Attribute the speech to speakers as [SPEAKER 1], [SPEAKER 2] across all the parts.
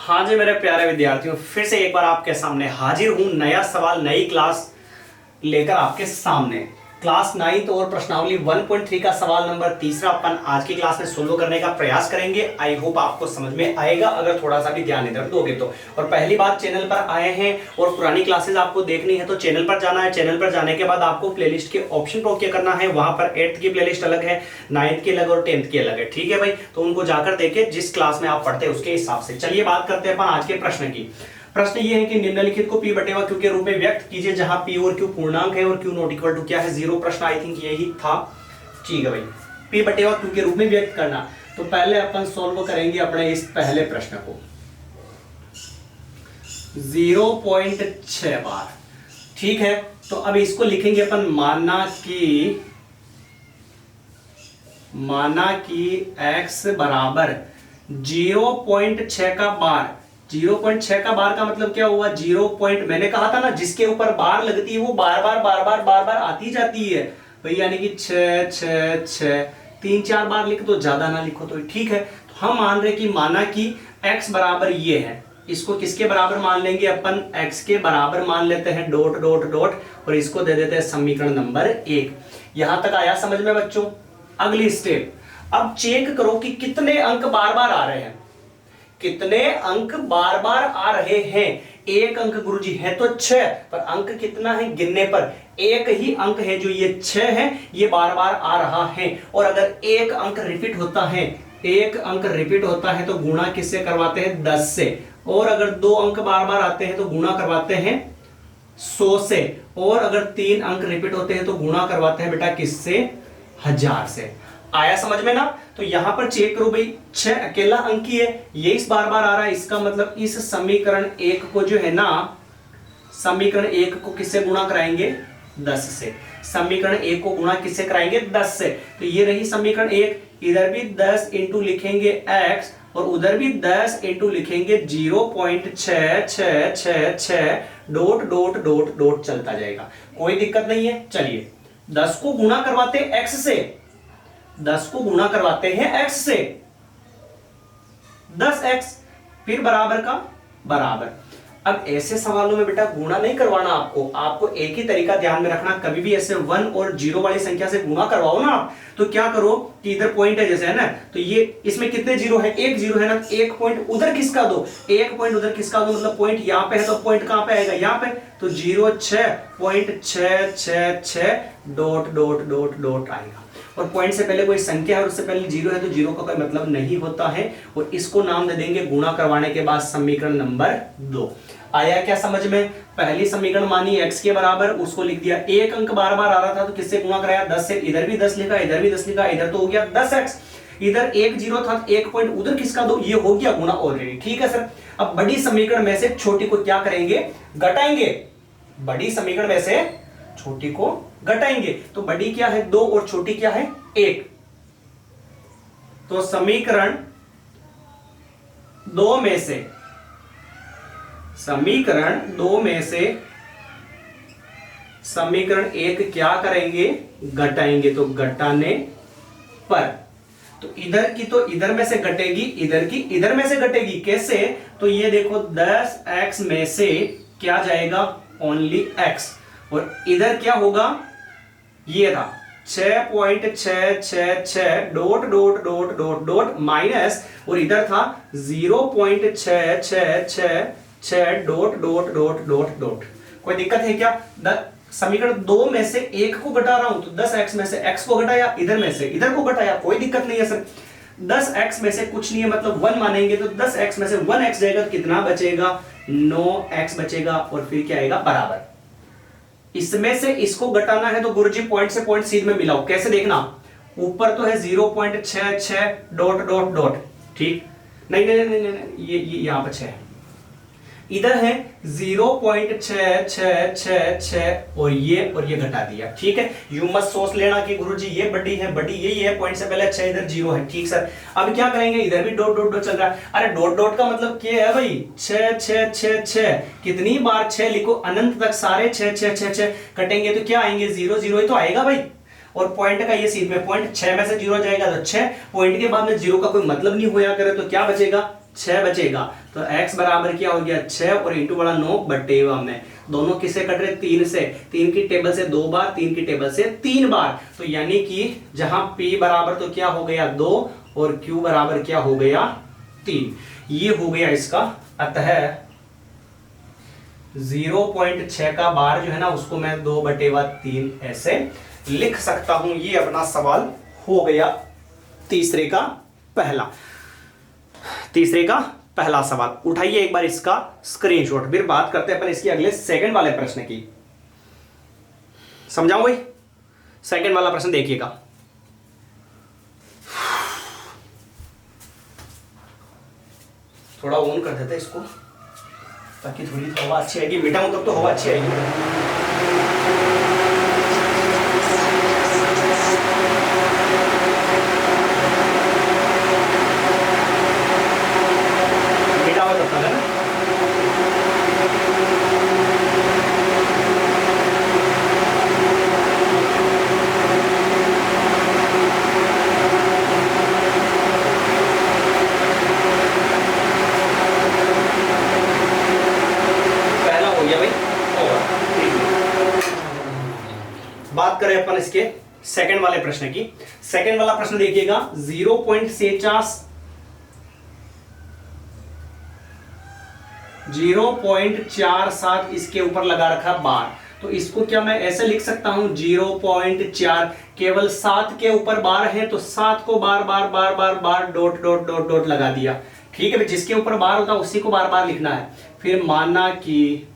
[SPEAKER 1] हाँ जी मेरे प्यारे विद्यार्थियों, फिर से एक बार आपके सामने हाजिर हूं। नया सवाल, नई क्लास लेकर आपके सामने। क्लास 9 और प्रश्नावली 1.3 का सवाल नंबर तीसरा अपन आज की क्लास में सोल्व करने का प्रयास करेंगे। आई होप आपको समझ में आएगा अगर थोड़ा सा भी ध्यान इधर दोगे तो। और पहली बार चैनल पर आए हैं और पुरानी क्लासेस आपको देखनी है तो चैनल पर जाना है। चैनल पर जाने के बाद आपको प्लेलिस्ट के ऑप्शन पर ओके करना है। वहां पर 8th की प्लेलिस्ट अलग है, 9th की अलग और 10th की अलग है। ठीक है भाई, तो उनको जाकर देखे जिस क्लास में आप पढ़ते हैं उसके हिसाब से। चलिए बात करते हैं अपन आज के प्रश्न की। प्रश्न ये है कि निम्नलिखित को p बटे व q के रूप में व्यक्त कीजिए जहां p और q पूर्णांक है और q नॉट इक्वल टू क्या है, 0। प्रश्न आई थिंक यही था। ठीक है भाई, p बटे व q के रूप में व्यक्त करना। तो पहले अपन सॉल्व करेंगे अपने इस पहले प्रश्न को। 0.6 बार। ठीक है, तो अब इसको लिखेंगे अपन माना कि x बराबर 0.6 का बार। 0.6 का बार का मतलब क्या हुआ, 0. मैंने कहा था ना जिसके ऊपर बार लगती है वो बार बार आती जाती है भाई, यानी कि 6 3-4 बार लिख दो, ज्यादा ना लिखो तो ठीक है। तो हम मान रहे कि माना कि x बराबर ये है, इसको किसके बराबर मान लेंगे अपन, x के बराबर मान लेते हैं, डॉट डॉट डॉट, और इसको दे देते हैं समीकरण नंबर 1। यहां तक आया समझ में बच्चों। अगली स्टेप, अब चेक करो कि कितने अंक बार बार आ रहे हैं। कितने अंक बार बार आ रहे हैं? एक अंक गुरुजी है तो 6, पर अंक कितना है गिनने पर? एक ही अंक है जो ये 6 है, ये बार बार आ रहा है। और अगर एक अंक रिपीट होता है तो गुणा किससे करवाते हैं, 10 से। और अगर 2 अंक बार बार आते हैं तो गुणा करवाते हैं 100 से। और अगर 3 अंक रिपीट होते हैं तो गुणा करवाते हैं बेटा किससे, 1000 से। आया समझ में ना। तो यहां पर चेक करो भाई, 6 अकेला अंक ही है, ये इस बार बार आ रहा है। इसका मतलब इस समीकरण 1 को जो है ना, समीकरण 1 को किससे गुणा कराएंगे, 10 से। समीकरण 1 को गुणा किससे कराएंगे, 10 से। तो ये रही समीकरण 1। इधर भी 10 इंटू लिखेंगे x और उधर भी 10 इंटू लिखेंगे 0.666 डॉट डॉट डॉट डॉट चलता जाएगा, कोई दिक्कत नहीं है। चलिए 10 को गुणा करवाते हैं x से, 10 को गुणा करवाते हैं x से, 10x फिर बराबर का बराबर। अब ऐसे सवालों में बेटा गुणा नहीं करवाना आपको एक ही तरीका ध्यान में रखना। कभी भी ऐसे 1 और 0 वाली संख्या से गुणा करवाओ ना आप, तो क्या करो कि इधर पॉइंट है जैसे है ना, तो ये इसमें कितने जीरो है, एक जीरो है ना, एक पॉइंट उधर खिसका दो, एक पॉइंट उधर खिसका दो, मतलब पॉइंट यहां पे है तो पॉइंट कहां पे आएगा, यहां पे। तो 0.666 डॉट डॉट डॉट डॉट आएगा। और पॉइंट से पहले कोई संख्या है और उससे पहले जीरो है तो जीरो का कोई मतलब नहीं होता है। और इसको नाम दे देंगे गुणा करवाने के बाद समीकरण नंबर 2। आया क्या समझ में। पहली समीकरण मानी x के बराबर, उसको लिख दिया। एक अंक बार बार आ रहा था तो किससे गुणा कराया, 10 से। इधर भी 10 लिखा, इधर भी 10 लिखा, इधर तो हो गया 10x। इधर एक जीरो था, एक पॉइंट उधर किसका दो, ये हो गया गुणा ऑलरेडी। ठीक है सर। अब बड़ी समीकरण में से छोटी को क्या करेंगे, घटाएंगे। बड़ी समीकरण में से छोटी को घटाएंगे। तो बड़ी क्या है 2 और छोटी क्या है 1। तो समीकरण 2 में से समीकरण 1 क्या करेंगे, घटाएंगे। तो घटाने पर तो इधर की तो इधर में से घटेगी, इधर की इधर में से घटेगी। कैसे, तो ये देखो 10x में से क्या जाएगा, ओनली x। और इधर क्या होगा, ये था 6.666 dot dot dot dot dot minus, और इधर था 0.6666 dot dot dot dot dot. कोई दिक्कत है क्या। समीकरण 2 में से 1 को घटा रहा हूं तो 10x में से x को घटाया, इधर में से इधर को घटाया, कोई दिक्कत नहीं है सर। 10x में से कुछ नहीं है मतलब 1 मानेंगे, तो 10x में से 1x जाएगा, कितना बचेगा, 9x बचेगा। और फिर क्या आएगा, बराबर। इसमें से इसको घटाना है तो गुरुजी पॉइंट से पॉइंट सीध में मिलाओ। कैसे देखना, ऊपर तो है 0.66 डॉट डॉट डॉट, ठीक। नहीं नहीं नहीं नहीं, ये यहां पर 6 है, इधर है 0.6666 और ये घटा दिया। ठीक है, यू मत सोच लेना कि गुरुजी ये बड़ी है, बड़ी यही है, पॉइंट से पहले अच्छा इधर 0 है। ठीक सर। अब क्या करेंगे, इधर भी डॉट डॉट डॉट चल रहा है। अरे डॉट डॉट का मतलब क्या है भाई, 6 कितनी बार 6 लिखो, अनंत तक सारे 6 कटेंगे तो क्या आएंगे, 0 0 ही तो आएगा भाई। और पॉइंट का ये सीध में पॉइंट 6 में से 0 जाएगा तो 6, पॉइंट के बाद में 0 का कोई मतलब नहीं होया करे तो क्या बचेगा, 6 बचेगा। तो x बराबर क्या हो गया 6 और इंटू वाला 9 बटेवा में, दोनों किससे कट रहे 3 से, 3 की टेबल से 2 बार, 3 की टेबल से 3 बार। तो यानी कि जहां p बराबर तो क्या हो गया 2 और q बराबर क्या हो गया 3। ये हो गया इसका। अतः 0.6 का बार जो है ना उसको मैं 2/3 ऐसे लिख सकता हूं। ये अपना सवाल हो गया तीसरे का पहला सवाल। उठाइए एक बार इसका स्क्रीनशॉट, फिर बात करते हैं अपन इसके अगले सेकंड वाले प्रश्न की। समझाऊं भाई? सेकंड वाला प्रश्न देखिएगा। थोड़ा ऑन कर देते हैं इसको ताकि थोड़ी हवा अच्छी आएगी। मीठा हूं तब तो हवा अच्छी आएगी। मीठा हुआ तब तक है ना। बात करें अपन इसके सेकंड वाले प्रश्न की। सेकंड वाला प्रश्न देखिएगा। 0.47 इसके ऊपर लगा रखा बार, तो इसको क्या मैं ऐसे लिख सकता हूं 0.4, केवल 7 के ऊपर बार है तो 7 को बार बार बार बार बार डॉट डॉट डॉट डॉट लगा दिया। ठीक है, जिसके ऊपर बार होता है उसी को बार बार लिखना है। फिर माना कि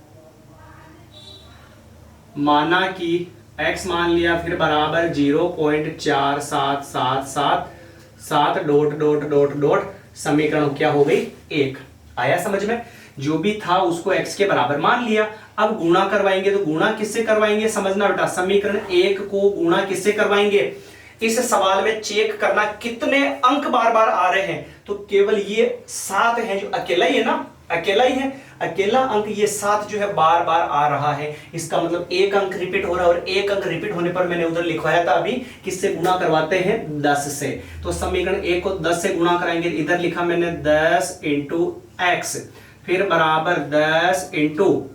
[SPEAKER 1] x मान लिया, फिर बराबर 0.4777 डॉट डॉट डॉट डॉट, समीकरण क्या हो गई 1। आया समझ में? जो भी था उसको x के बराबर मान लिया। अब गुणा करवाएंगे तो गुणा किससे करवाएंगे समझना बेटा। समीकरण 1 को गुणा किससे करवाएंगे, इस सवाल में चेक करना कितने अंक बार बार आ रहे हैं। तो केवल ये 7 है जो अकेला ही है ना, अकेला ही है, अकेला अंक ये 7 जो है बार बार आ रहा है। इसका मतलब एक अंक रिपीट हो रहा है, और एक अंक रिपीट होने पर मैंने उधर लिखवाया था अभी किससे गुणा करवाते हैं 10 से। तो समीकरण 1 को 10 से गुणा कराएंगे। इधर लिखा मैंने 10 इंटू एक्स, फिर बराबर 10 into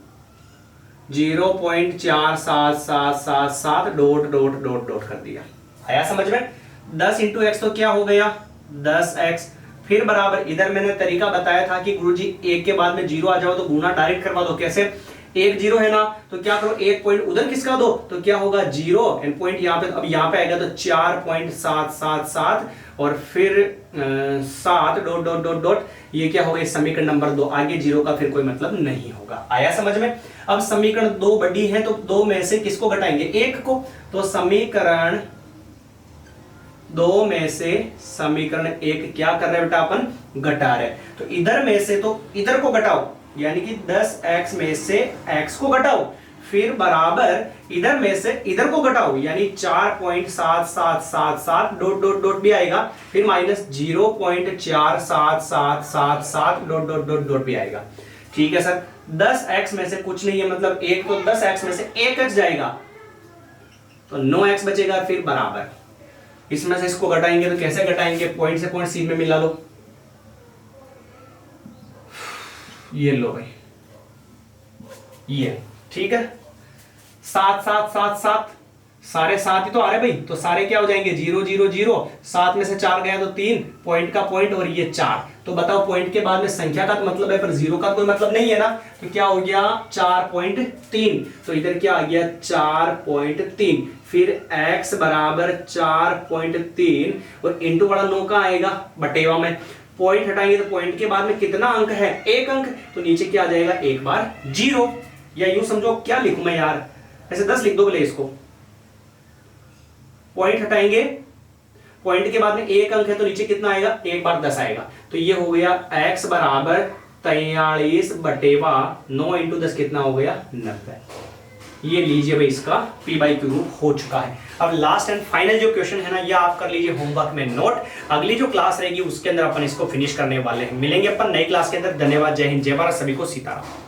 [SPEAKER 1] 0.4777 dot dot dot dot कर दिया। आया समझ में? 10 इंटू एक्स तो क्या हो गया 10x, फिर बराबर इधर मैंने तरीका बताया था कि गुरुजी 1 के बाद में 0 आ जाओ तो गुना डायरेक्ट करवा दो। कैसे? 1 0 है ना, तो क्या करो 1 पॉइंट उधर किसका दो, तो क्या होगा 0 एंड पॉइंट यहाँ पे, अब यहाँ पे आएगा तो 4.777 और फिर 7 डॉट डॉट डॉट डॉट, ये क्या होगा समीकरण नंबर 2। आगे 0 का फिर कोई मतलब नहीं होगा। आया समझ में? अब समीकरण 2 बड़ी है तो 2 में से किसको घटाएंगे 1 को, तो समीकरण 2 में से समीकरण 1 क्या कर रहे हैं बेटा अपन घटा रहे। तो इधर में से तो इधर को घटाओ, यानी कि 10x में से x को घटाओ, फिर बराबर इधर में से इधर को घटाओ, यानी 4.7777 डॉट डॉट डॉट भी आएगा, फिर minus 0.47777 dot dot dot dot भी आएगा। ठीक है सर, 10x में से कुछ नहीं है, मतलब 1 तो 10x में से 1x जाएगा तो 9x बचेगा, फिर बराबर इसमें से इसको घटाएंगे तो कैसे घटाएंगे, पॉइंट से पॉइंट सी में मिला लो, ये लो भाई ये। ठीक है, 7 7 7 7 सारे 7 ही तो आ रहे भाई, तो सारे क्या हो जाएंगे 0 0 0, 7 में से 4 गया तो 3, पॉइंट का पॉइंट और ये 4। तो बताओ पॉइंट के बाद में संख्या का तो मतलब है पर 0 का कोई मतलब नहीं है ना, तो क्या हो गया 4.3। तो इधर क्या आ गया 4.3, फिर x बराबर 4.3 और इंटू बड़ा 9 का आएगा बटेवा में, पॉइंट हटाएंगे तो पॉइंट के बाद में कितना अंक है 1 अंक, तो नीचे क्या आ जाएगा 1 बार 0। या यूं समझो, क्या लिखूं मैं यार, ऐसे 10 लिख दो बोले इसको, पॉइंट हटाएंगे पॉइंट के बाद में 1 अंक है तो नीचे कितना आएगा 1 बार 10 आएगा। तो ये हो गया x बराबर 43/9 इंटू 10 कितना हो गया 90। ये लीजिए भाई, इसका p/q रूप हो चुका है। अब लास्ट एंड फाइनल जो क्वेश्चन है ना, ये आप कर लीजिए होमवर्क में नोट। अगली जो क्लास रहेगी उसके अंदर अपन इसको फिनिश करने वाले हैं। मिलेंगे अपन नई क्लास के अंदर। धन्यवाद, जय हिंद, जय भारत, सभी को सीताराम।